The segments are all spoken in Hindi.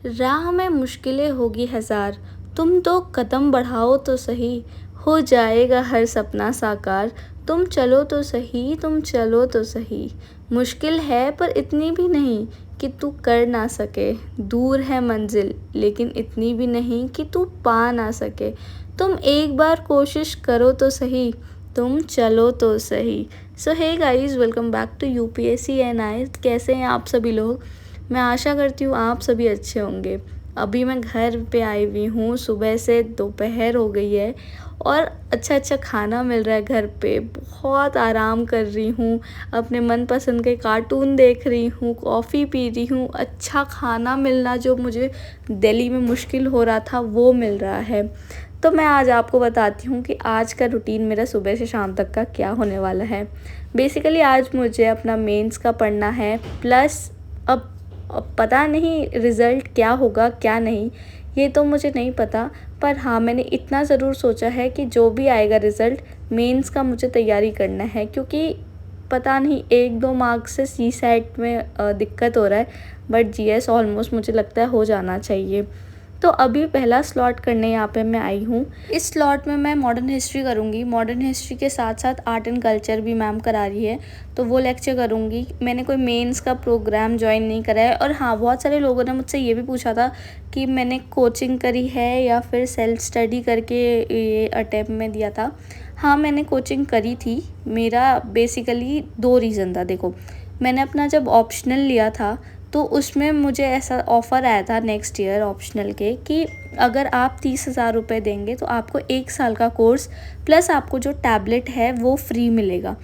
राह में मुश्किलें होगी हज़ार, तुम तो कदम बढ़ाओ तो सही, हो जाएगा हर सपना साकार। तुम चलो तो सही, तुम चलो तो सही। मुश्किल है पर इतनी भी नहीं कि तू कर ना सके। दूर है मंजिल लेकिन इतनी भी नहीं कि तू पा ना सके। तुम एक बार कोशिश करो तो सही, तुम चलो तो सही। So hey guys, welcome back to UPSC and I. कैसे हैं आप सभी लोग? मैं आशा करती हूँ आप सभी अच्छे होंगे। अभी मैं घर पे आई हुई हूँ, सुबह से दोपहर हो गई है और अच्छा अच्छा खाना मिल रहा है घर पे। बहुत आराम कर रही हूँ, अपने मनपसंद के कार्टून देख रही हूँ, कॉफ़ी पी रही हूँ। अच्छा खाना मिलना जो मुझे दिल्ली में मुश्किल हो रहा था वो मिल रहा है। तो मैं आज आपको बताती हूँ कि आज का रूटीन मेरा सुबह से शाम तक का क्या होने वाला है। बेसिकली आज मुझे अपना मेंस का पढ़ना है, प्लस अब पता नहीं रिज़ल्ट क्या होगा क्या नहीं, ये तो मुझे नहीं पता। पर हाँ, मैंने इतना ज़रूर सोचा है कि जो भी आएगा रिज़ल्ट, मेंस का मुझे तैयारी करना है, क्योंकि पता नहीं 1-2 मार्क्स से सी सेट में दिक्कत हो रहा है। बट जीएस ऑलमोस्ट मुझे लगता है हो जाना चाहिए। तो अभी पहला स्लॉट करने यहाँ पे मैं आई हूँ। इस स्लॉट में मैं मॉडर्न हिस्ट्री करूँगी। मॉडर्न हिस्ट्री के साथ साथ आर्ट एंड कल्चर भी मैम करा रही है, तो वो लेक्चर करूँगी। मैंने कोई मेंस का प्रोग्राम ज्वाइन नहीं करा है। और हाँ, बहुत सारे लोगों ने मुझसे ये भी पूछा था कि मैंने कोचिंग करी है या फिर सेल्फ स्टडी करके ये अटेम्प्ट में दिया था। हाँ, मैंने कोचिंग करी थी। मेरा बेसिकली 2 रीज़न था। देखो, मैंने अपना जब ऑप्शनल लिया था तो उसमें मुझे ऐसा ऑफ़र आया था नेक्स्ट ईयर ऑप्शनल के कि अगर आप 30,000 रुपये देंगे तो आपको 1 साल का कोर्स प्लस आपको जो टैबलेट है वो फ्री मिलेगा।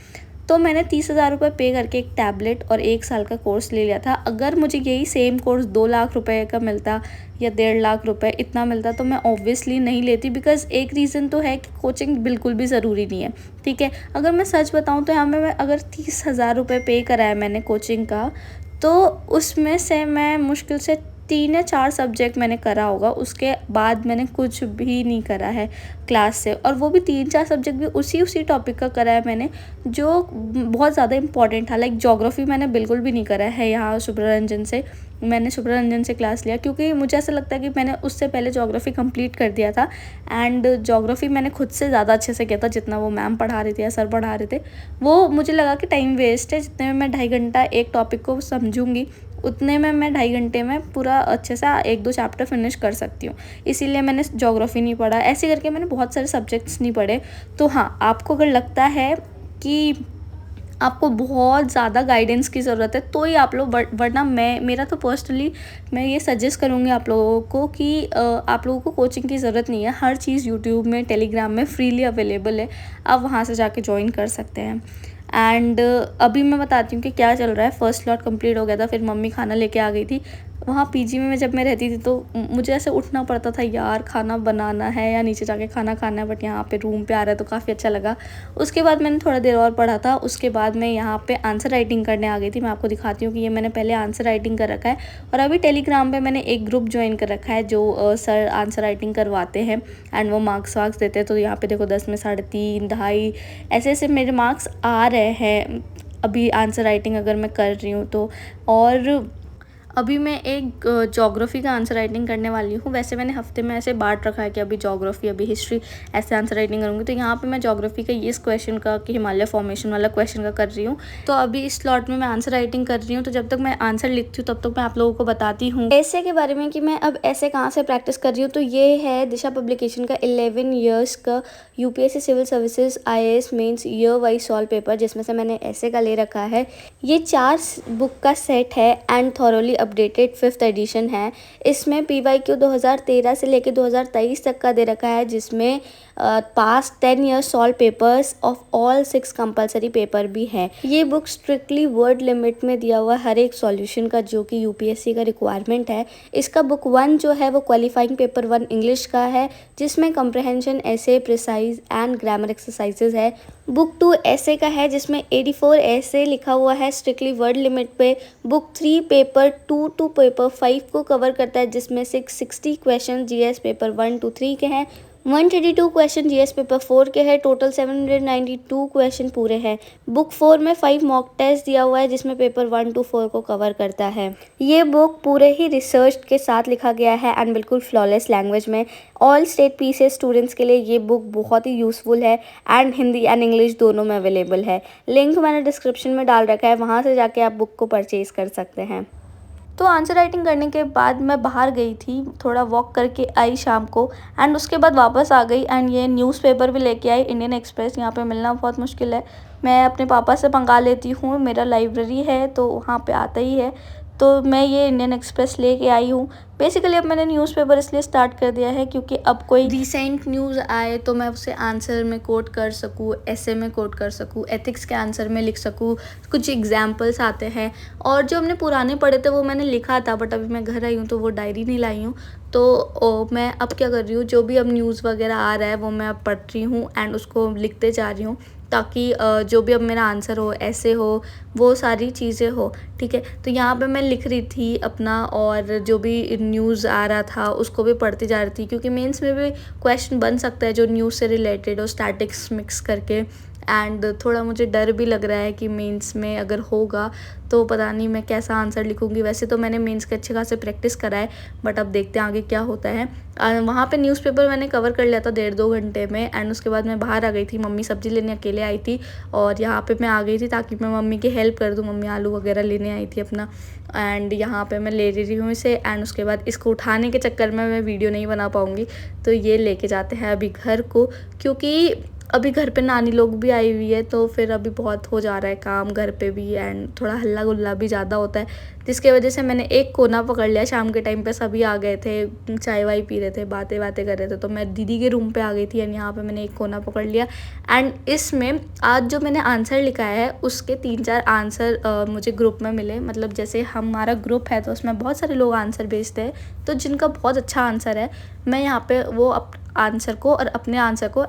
तो मैंने 30,000 रुपये पे करके एक टैबलेट और 1 साल का कोर्स ले लिया था। अगर मुझे यही सेम कोर्स 2 लाख रुपए का मिलता या 1.5 लाख रुपए इतना मिलता तो मैं ऑब्वियसली नहीं लेती। बिकॉज़ एक रीज़न तो है कि कोचिंग बिल्कुल भी ज़रूरी नहीं है, ठीक है। अगर मैं सच बताऊँ तो यहाँ मैं अगर 30,000 रुपये पे कराया मैंने कोचिंग का, तो उसमें से मैं मुश्किल से 3 या 4 सब्जेक्ट मैंने करा होगा। उसके बाद मैंने कुछ भी नहीं करा है क्लास से, और वो भी 3-4 सब्जेक्ट भी उसी टॉपिक का करा है मैंने, जो बहुत ज़्यादा इम्पॉर्टेंट था। लाइक ज्योग्राफी मैंने बिल्कुल भी नहीं करा है यहाँ सुब्ररंजन से। मैंने सुब्ररंजन से क्लास लिया क्योंकि मुझे ऐसा लगता है कि मैंने उससे पहले ज्योग्राफी कंप्लीट कर दिया था। एंड ज्योग्राफी मैंने खुद से ज़्यादा अच्छे से किया था जितना वो मैम पढ़ा रही थी या सर पढ़ा रहे थे। वो मुझे लगा कि टाइम वेस्ट है। जितने में मैं 2.5 घंटा एक टॉपिक को समझूंगी, उतने में मैं 2.5 घंटे में पूरा अच्छे से 1-2 चैप्टर फिनिश कर सकती हूँ। इसीलिए मैंने ज्योग्राफी नहीं पढ़ा। ऐसे करके मैंने बहुत सारे सब्जेक्ट्स नहीं पढ़े। तो हाँ, आपको अगर लगता है कि आपको बहुत ज़्यादा गाइडेंस की ज़रूरत है तो ही आप लोग, वरना मेरा तो पर्सनली मैं ये सजेस्ट करूँगी आप लोगों को कि आप लोगों को कोचिंग की ज़रूरत नहीं है। हर चीज़ यूट्यूब में, टेलीग्राम में फ्रीली अवेलेबल है। आप वहाँ से जाके ज्वाइन कर सकते हैं। एंड अभी मैं बताती हूँ कि क्या चल रहा है। फर्स्ट स्लॉट कंप्लीट हो गया था, फिर मम्मी खाना लेके आ गई थी। वहाँ पीजी में जब मैं रहती थी तो मुझे ऐसे उठना पड़ता था, यार खाना बनाना है या नीचे जाके खाना खाना है, बट यहाँ पे रूम पे आ रहा है तो काफ़ी अच्छा लगा। उसके बाद मैंने थोड़ा देर और पढ़ा था। उसके बाद मैं यहाँ पे आंसर राइटिंग करने आ गई थी। मैं आपको दिखाती हूँ कि ये मैंने पहले आंसर राइटिंग कर रखा है, और अभी टेलीग्राम पे मैंने एक ग्रुप ज्वाइन कर रखा है जो सर आंसर राइटिंग करवाते हैं एंड वो मार्क्स वार्क्स देते हैं। तो यहाँ पे देखो 10 में 3.5, 2.5 ऐसे मेरे मार्क्स आ रहे हैं अभी आंसर राइटिंग अगर मैं कर रही हूँ तो। और अभी मैं एक ज्योग्राफी का आंसर राइटिंग करने वाली हूँ। वैसे मैंने हफ्ते में ऐसे बांट रखा है कि अभी ज्योग्राफी, अभी हिस्ट्री, ऐसे आंसर राइटिंग करूँगी। तो यहाँ पे मैं ज्योग्राफी का ये इस क्वेश्चन का कि हिमालय फॉर्मेशन वाला क्वेश्चन का कर रही हूँ। तो अभी इस स्लॉट में मैं आंसर राइटिंग कर रही हूँ। तो जब तक मैं आंसर लिखती हूँ तब तक मैं आप लोगों को बताती हूँ ऐसे के बारे में कि मैं अब ऐसे कहाँ से प्रैक्टिस कर रही हूँ। तो ये है दिशा पब्लिकेशन का 11 ईयर्स का UPSC civil services IAS mains year wise solved paper, जिसमें से मैंने ऐसे का ले रखा है। ये 4 बुक का सेट है and thoroughly updated 5th addition है। इसमें पीवाईक्यू 2013 से लेकर 2023 तक का दे रखा है, जिसमें past 10 years solve papers of all 6 compulsory paper भी है। ये बुक स्ट्रिक्टली वर्ड लिमिट में दिया हुआ हर एक सॉल्यूशन का, जो कि यूपीएससी का रिक्वायरमेंट है। इसका बुक 1 जो है वो क्वालिफाइंग पेपर 1 इंग्लिश का है, जिसमें कंप्रहेंशन, ऐसे, प्रिसाइज एंड ग्रामर एक्सरसाइजेज है। बुक 2 ऐसे का है, जिसमें 84 ऐसे लिखा हुआ है स्ट्रिक्टली वर्ड लिमिट पे। बुक 3 पेपर 2 to पेपर 5 को कवर करता है, जिसमें 60 क्वेश्चन जीएस पेपर 1 to 3 के हैं। 132 क्वेश्चन जीएस पेपर 4 के हैं। टोटल 792 क्वेश्चन पूरे हैं। बुक 4 में 5 मॉक टेस्ट दिया हुआ है जिसमें पेपर 1 to 4 को कवर करता है। ये बुक पूरे ही रिसर्च के साथ लिखा गया है एंड बिल्कुल फ्लॉलेस लैंग्वेज में। ऑल स्टेट पीसीएस स्टूडेंट्स के लिए ये बुक बहुत ही यूज़फुल है एंड हिंदी एंड इंग्लिश दोनों में अवेलेबल है। लिंक मैंने डिस्क्रिप्शन में डाल रखा है, वहाँ से जाके आप बुक को परचेज़ कर सकते हैं। तो आंसर राइटिंग करने के बाद मैं बाहर गई थी, थोड़ा वॉक करके आई शाम को एंड उसके बाद वापस आ गई एंड ये न्यूज़पेपर भी लेके आई, इंडियन एक्सप्रेस। यहाँ पे मिलना बहुत मुश्किल है, मैं अपने पापा से मंगा लेती हूँ, मेरा लाइब्रेरी है तो वहाँ पे आता ही है। तो मैं ये इंडियन एक्सप्रेस लेके आई हूँ। बेसिकली अब मैंने न्यूज़पेपर इसलिए स्टार्ट कर दिया है क्योंकि अब कोई रिसेंट न्यूज़ आए तो मैं उसे आंसर में कोट कर सकूँ, ऐसे में कोट कर सकूँ, एथिक्स के आंसर में लिख सकूँ, कुछ एग्जाम्पल्स आते हैं। और जो हमने पुराने पढ़े थे वो मैंने लिखा था, बट अभी मैं घर आई हूँ तो वो डायरी नहीं लाई हूँ। तो मैं अब क्या कर रही हूँ, जो भी अब न्यूज़ वगैरह आ रहा है वो मैं अब पढ़ रही हूँ एंड उसको लिखते जा रही हूँ, ताकि जो भी अब मेरा आंसर हो, ऐसे हो, वो सारी चीज़ें हो। ठीक है, तो यहाँ पे मैं लिख रही थी अपना, और जो भी न्यूज़ आ रहा था उसको भी पढ़ती जा रही थी क्योंकि मेंस में भी क्वेश्चन बन सकता है जो न्यूज़ से रिलेटेड हो, स्टैटिक्स मिक्स करके। एंड थोड़ा मुझे डर भी लग रहा है कि मेंस में अगर होगा तो पता नहीं मैं कैसा आंसर लिखूँगी। वैसे तो मैंने मेंस के अच्छे खासे प्रैक्टिस करा है, बट अब देखते हैं आगे क्या होता है। वहाँ पे न्यूज़पेपर मैंने कवर कर लिया था 1.5-2 घंटे में एंड उसके बाद मैं बाहर आ गई थी। मम्मी सब्ज़ी लेने अकेले आई थी और यहाँ पे मैं आ गई थी ताकि मैं मम्मी की हेल्प कर दूँ। मम्मी आलू वगैरह लेने आई थी अपना, एंड यहाँ पे मैं ले रही हूँ इसे एंड उसके बाद इसको उठाने के चक्कर में मैं वीडियो नहीं बना पाऊँगी। तो ये लेके जाते हैं अभी घर को, क्योंकि अभी घर पे नानी लोग भी आई हुई है तो फिर अभी बहुत हो जा रहा है काम घर पे भी एंड थोड़ा हल्ला गुल्ला भी ज़्यादा होता है, जिसके वजह से मैंने एक कोना पकड़ लिया। शाम के टाइम पे सभी आ गए थे, चाय वाय पी रहे थे, बातें कर रहे थे, तो मैं दीदी के रूम पे आ गई थी एंड यहाँ पे मैंने एक कोना पकड़ लिया। एंड इसमें आज जो मैंने आंसर लिखा है उसके 3-4 आंसर मुझे ग्रुप में मिले। मतलब जैसे हमारा ग्रुप है तो उसमें बहुत सारे लोग आंसर भेजते हैं, तो जिनका बहुत अच्छा आंसर है मैं यहाँ पे वो आंसर को और अपने आंसर को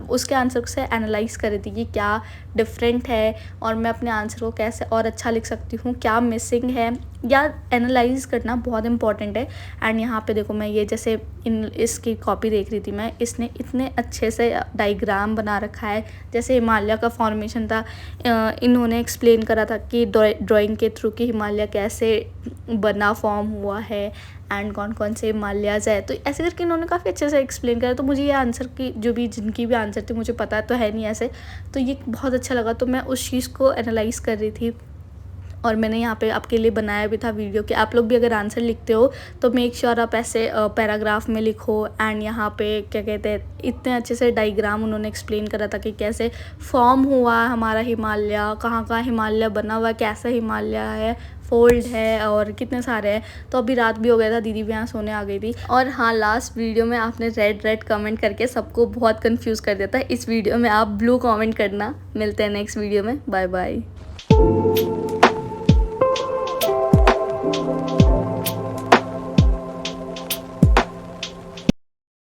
उसके आंसर से एनालाइज कर रही थी कि क्या डिफरेंट है और मैं अपने आंसर को कैसे और अच्छा लिख सकती हूँ, क्या मिसिंग है, या एनालाइज करना बहुत इंपॉर्टेंट है। एंड यहाँ पे देखो मैं ये जैसे इसकी कॉपी देख रही थी मैं, इसने इतने अच्छे से डायग्राम बना रखा है जैसे हिमालय का फॉर्मेशन था। इन्होंने एक्सप्लेन करा था कि ड्राइंग के थ्रू कि हिमालय कैसे बना, फॉर्म हुआ है एंड कौन कौन से हिमालयाज़ है। तो ऐसे करके इन्होंने काफ़ी अच्छे से एक्सप्लेन करा। तो मुझे ये आंसर की जो भी जिनकी भी आंसर थी मुझे पता तो है नहीं ऐसे, तो ये बहुत अच्छा लगा। तो मैं उस चीज़ को एनालाइज़ कर रही थी और मैंने यहाँ पे आपके लिए बनाया भी था वीडियो कि आप लोग भी अगर आंसर लिखते हो तो मेक श्योर आप ऐसे पैराग्राफ में लिखो। एंड यहाँ पे क्या कहते हैं, इतने अच्छे से डायग्राम उन्होंने एक्सप्लेन करा था कि कैसे फॉर्म हुआ हमारा हिमालय, कहाँ कहाँ हिमालय बना हुआ है, कैसा हिमालय है, फोल्ड है और कितने सारे हैं। तो अभी रात भी हो गया था, दीदी भी यहाँ सोने आ गई थी। और हाँ, लास्ट वीडियो में आपने रेड कमेंट करके सबको बहुत कंफ्यूज कर दिया था। इस वीडियो में आप ब्लू कमेंट करना। मिलते हैं नेक्स्ट वीडियो में, बाय बाय।